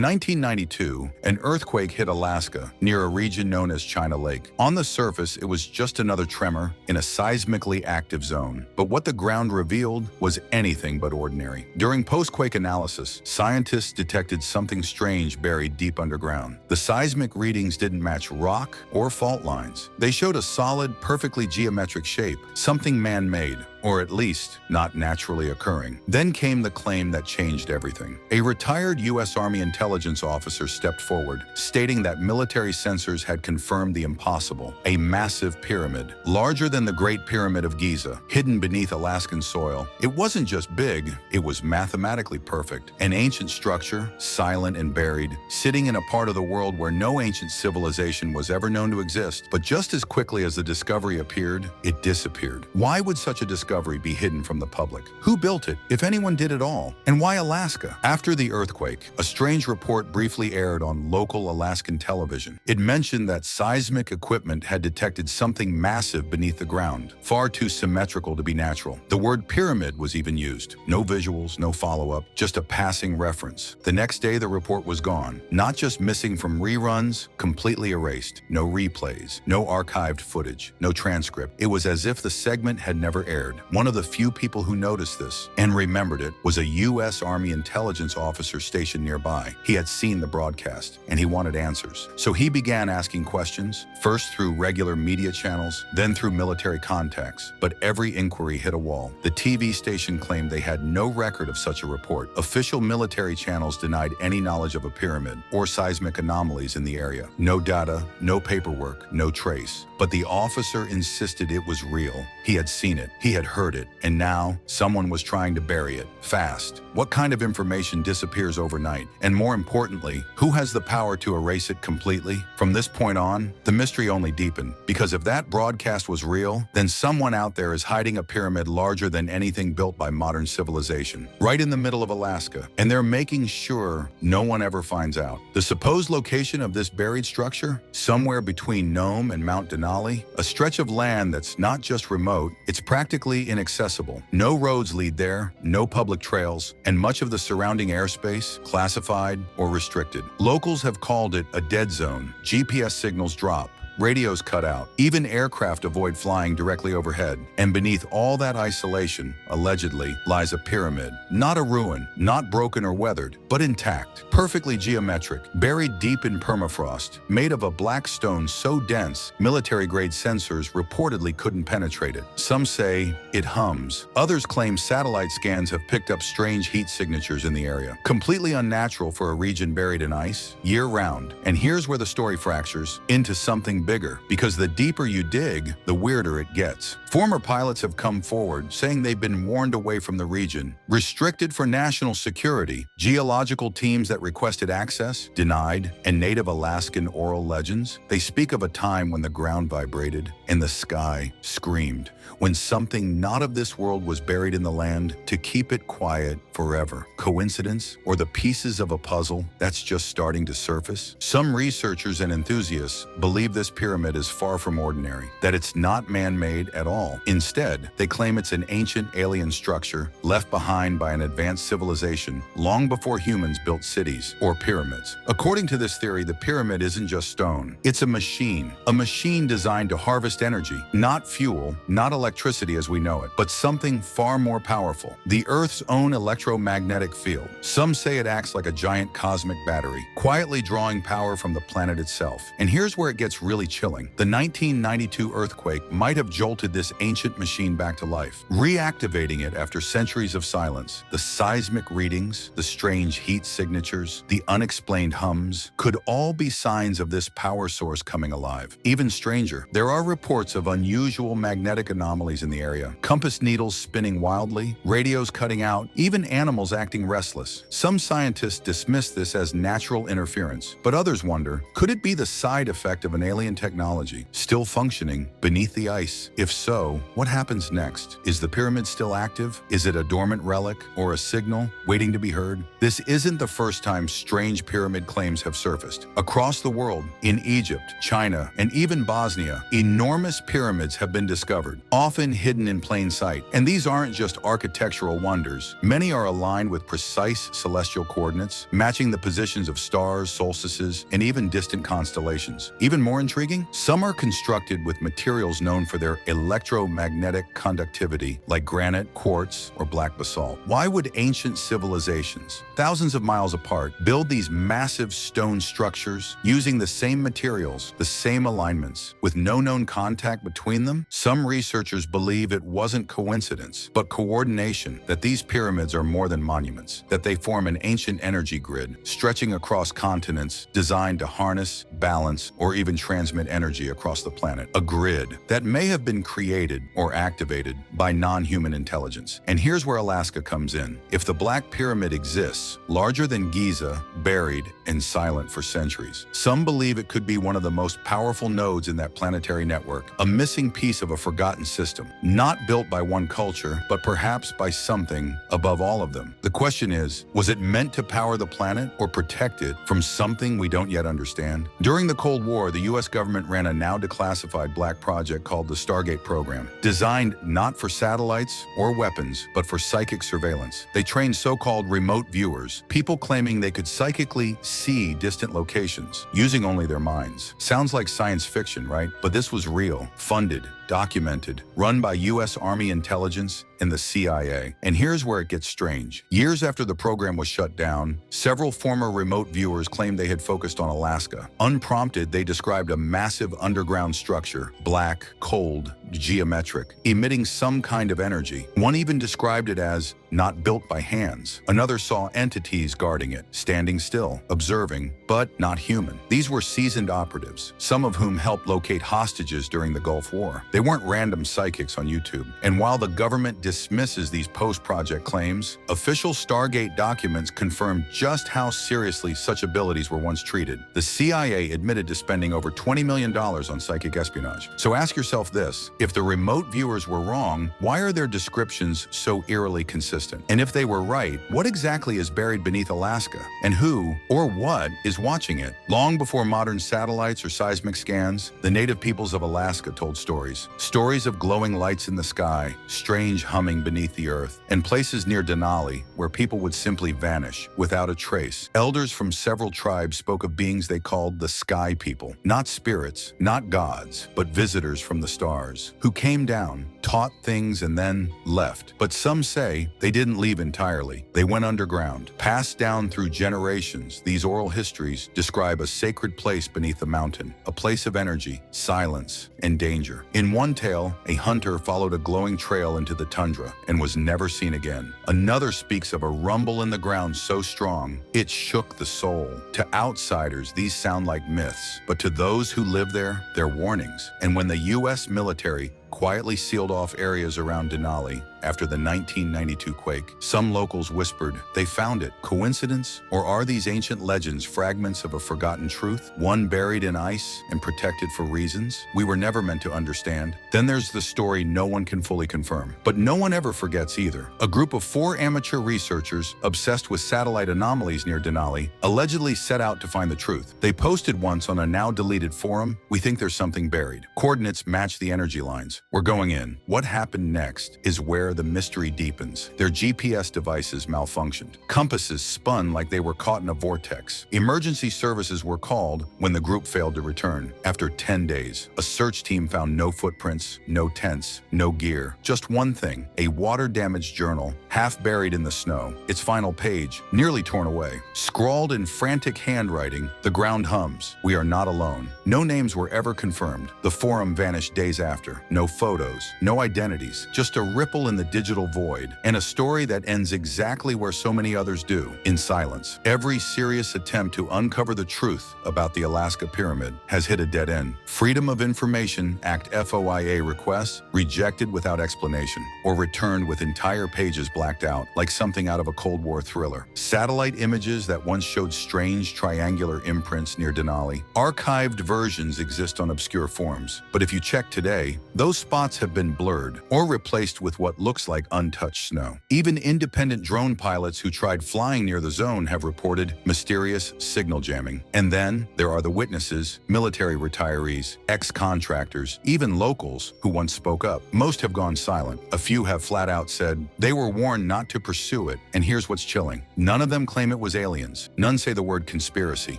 In 1992, an earthquake hit Alaska, near a region known as China Lake. On the surface, it was just another tremor in a seismically active zone. But what the ground revealed was anything but ordinary. During post-quake analysis, scientists detected something strange buried deep underground. The seismic readings didn't match rock or fault lines. They showed a solid, perfectly geometric shape, something man-made, or at least not naturally occurring. Then came the claim that changed everything. A retired U.S. Army intelligence officer stepped forward, stating that military sensors had confirmed the impossible: a massive pyramid, larger than the Great Pyramid of Giza, hidden beneath Alaskan soil. It wasn't just big, it was mathematically perfect. An ancient structure, silent and buried, sitting in a part of the world where no ancient civilization was ever known to exist. But just as quickly as the discovery appeared, it disappeared. Why would such a discovery be hidden from the public? Who built it, if anyone did at all? And why Alaska? After the earthquake, a strange report briefly aired on local Alaskan television. It mentioned that seismic equipment had detected something massive beneath the ground, far too symmetrical to be natural. The word pyramid was even used. No visuals, no follow-up, just a passing reference. The next day, the report was gone. Not just missing from reruns, completely erased. No replays, no archived footage, no transcript. It was as if the segment had never aired. One of the few people who noticed this and remembered it was a U.S. Army intelligence officer stationed nearby. He had seen the broadcast, and he wanted answers. So he began asking questions, first through regular media channels, then through military contacts. But every inquiry hit a wall. The TV station claimed they had no record of such a report. Official military channels denied any knowledge of a pyramid or seismic anomalies in the area. No data, no paperwork, no trace. But the officer insisted it was real. He had seen it, he had heard it, and now someone was trying to bury it, fast. What kind of information disappears overnight? And more importantly, who has the power to erase it completely? From this point on, the mystery only deepened, because if that broadcast was real, then someone out there is hiding a pyramid larger than anything built by modern civilization, right in the middle of Alaska, and they're making sure no one ever finds out. The supposed location of this buried structure? Somewhere between Nome and Mount Denali, a stretch of land that's not just remote, it's practically inaccessible. No roads lead there, no public trails, and much of the surrounding airspace classified or restricted. Locals have called it a dead zone. GPS signals drop, radios cut out, even aircraft avoid flying directly overhead. And beneath all that isolation, allegedly, lies a pyramid. Not a ruin, not broken or weathered, but intact, perfectly geometric, buried deep in permafrost, made of a black stone so dense, military-grade sensors reportedly couldn't penetrate it. Some say it hums. Others claim satellite scans have picked up strange heat signatures in the area. Completely unnatural for a region buried in ice, year-round. And here's where the story fractures into something bigger, because the deeper you dig, the weirder it gets. Former pilots have come forward saying they've been warned away from the region, restricted for national security. Geological teams that requested access, denied, and native Alaskan oral legends. They speak of a time when the ground vibrated and the sky screamed, when something not of this world was buried in the land to keep it quiet forever. Coincidence? Or the pieces of a puzzle that's just starting to surface? Some researchers and enthusiasts believe this pyramid is far from ordinary, that it's not man-made at all. Instead, they claim it's an ancient alien structure left behind by an advanced civilization long before humans built cities or pyramids. According to this theory, the pyramid isn't just stone. It's a machine designed to harvest energy, not fuel, not electricity as we know it, but something far more powerful: the Earth's own electromagnetic field. Some say it acts like a giant cosmic battery, quietly drawing power from the planet itself. And here's where it gets really chilling. The 1992 earthquake might have jolted this ancient machine back to life, reactivating it after centuries of silence. The seismic readings, the strange heat signatures, the unexplained hums could all be signs of this power source coming alive. Even stranger, there are reports of unusual magnetic anomalies in the area. Compass needles spinning wildly, radios cutting out, even animals acting restless. Some scientists dismiss this as natural interference, but others wonder, could it be the side effect of an alien alien technology still functioning beneath the ice? If so, what happens next? Is the pyramid still active? Is it a dormant relic or a signal waiting to be heard? This isn't the first time strange pyramid claims have surfaced. Across the world, in Egypt, China, and even Bosnia, enormous pyramids have been discovered, often hidden in plain sight. And these aren't just architectural wonders. Many are aligned with precise celestial coordinates, matching the positions of stars, solstices, and even distant constellations. Even more intriguing, some are constructed with materials known for their electromagnetic conductivity, like granite, quartz, or black basalt. Why would ancient civilizations, thousands of miles apart, build these massive stone structures using the same materials, the same alignments, with no known contact between them? Some researchers believe it wasn't coincidence, but coordination, that these pyramids are more than monuments, that they form an ancient energy grid stretching across continents designed to harness, balance, or even transmit energy across the planet. A grid that may have been created or activated by non-human intelligence. And here's where Alaska comes in. If the Black Pyramid exists, larger than Giza, buried and silent for centuries, some believe it could be one of the most powerful nodes in that planetary network, a missing piece of a forgotten system, not built by one culture, but perhaps by something above all of them. The question is, was it meant to power the planet or protect it from something we don't yet understand? During the Cold War, the US government ran a now declassified black project called the Stargate program, designed not for satellites or weapons, but for psychic surveillance. They trained so-called remote viewers, people claiming they could psychically see distant locations, using only their minds. Sounds like science fiction, right? But this was real, funded, documented, run by US Army intelligence and the CIA. And here's where it gets strange. Years after the program was shut down, several former remote viewers claimed they had focused on Alaska. Unprompted, they described a massive underground structure, black, cold, geometric, emitting some kind of energy. One even described it as not built by hands. Another saw entities guarding it, standing still, observing, but not human. These were seasoned operatives, some of whom helped locate hostages during the Gulf War. They weren't random psychics on YouTube. And while the government dismisses these post-project claims, official Stargate documents confirm just how seriously such abilities were once treated. The CIA admitted to spending over $20 million on psychic espionage. So ask yourself this: if the remote viewers were wrong, why are their descriptions so eerily consistent? And if they were right, what exactly is buried beneath Alaska? And who or what is watching it? Long before modern satellites or seismic scans, the native peoples of Alaska told stories. Stories of glowing lights in the sky, strange humming beneath the earth, and places near Denali where people would simply vanish without a trace. Elders from several tribes spoke of beings they called the Sky People. Not spirits, not gods, but visitors from the stars, who came down, taught things, and then left. But some say they didn't leave entirely. They went underground. Passed down through generations, these oral histories describe a sacred place beneath the mountain, a place of energy, silence, and danger. In one tale, a hunter followed a glowing trail into the tundra and was never seen again. Another speaks of a rumble in the ground so strong, it shook the soul. To outsiders, these sound like myths, but to those who live there, they're warnings. And when the US military quietly sealed off areas around Denali after the 1992 quake, some locals whispered they found it. Coincidence? Or are these ancient legends fragments of a forgotten truth, one buried in ice and protected for reasons we were never meant to understand? Then there's the story no one can fully confirm, but no one ever forgets either. A group of 4 amateur researchers obsessed with satellite anomalies near Denali allegedly set out to find the truth. They posted once on a now deleted forum, "We think there's something buried. Coordinates match the energy lines. We're going in." What happened next is where the mystery deepens. Their GPS devices malfunctioned. Compasses spun like they were caught in a vortex. Emergency services were called when the group failed to return. After 10 days, a search team found no footprints, no tents, no gear. Just one thing: a water-damaged journal, half buried in the snow. Its final page, nearly torn away. Scrawled in frantic handwriting, the ground hums, "We are not alone." No names were ever confirmed. The forum vanished days after. No photos, no identities, just a ripple in the the digital void, and a story that ends exactly where so many others do, in silence. Every serious attempt to uncover the truth about the Alaska Pyramid has hit a dead end. Freedom of Information Act FOIA requests rejected without explanation, or returned with entire pages blacked out, like something out of a Cold War thriller. Satellite images that once showed strange triangular imprints near Denali. Archived versions exist on obscure forums, but if you check today, those spots have been blurred or replaced with what looks like untouched snow. Even independent drone pilots who tried flying near the zone have reported mysterious signal jamming. And then there are the witnesses, military retirees, ex-contractors, even locals who once spoke up. Most have gone silent. A few have flat out said they were warned not to pursue it. And here's what's chilling. None of them claim it was aliens. None say the word conspiracy.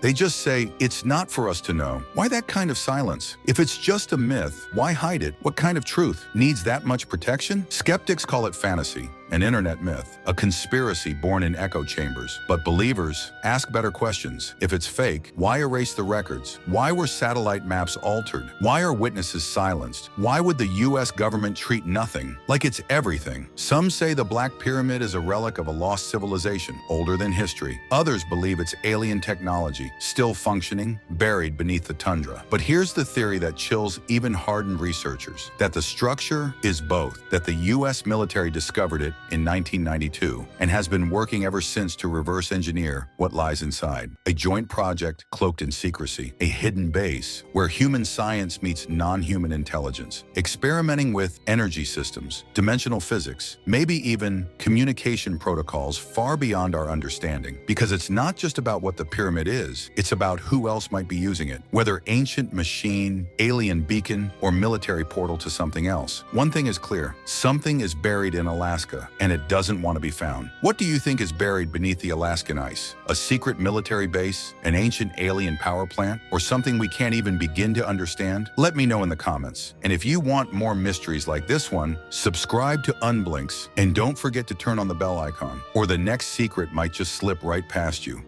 They just say, it's not for us to know. Why that kind of silence? If it's just a myth, why hide it? What kind of truth needs that much protection? Skeptics call it fantasy, an internet myth, a conspiracy born in echo chambers. But believers ask better questions. If it's fake, why erase the records? Why were satellite maps altered? Why are witnesses silenced? Why would the US government treat nothing like it's everything? Some say the Black Pyramid is a relic of a lost civilization, older than history. Others believe it's alien technology, still functioning, buried beneath the tundra. But here's the theory that chills even hardened researchers, that the structure is both, that the US military discovered it in 1992 and has been working ever since to reverse engineer what lies inside. A joint project cloaked in secrecy, a hidden base where human science meets non-human intelligence, experimenting with energy systems, dimensional physics, maybe even communication protocols far beyond our understanding. Because it's not just about what the pyramid is, it's about who else might be using it, whether ancient machine, alien beacon, or military portal to something else. One thing is clear, something is buried in Alaska, and it doesn't want to be found. What do you think is buried beneath the Alaskan ice? A secret military base? An ancient alien power plant? Or something we can't even begin to understand? Let me know in the comments. And if you want more mysteries like this one, subscribe to Unblinx and don't forget to turn on the bell icon, or the next secret might just slip right past you.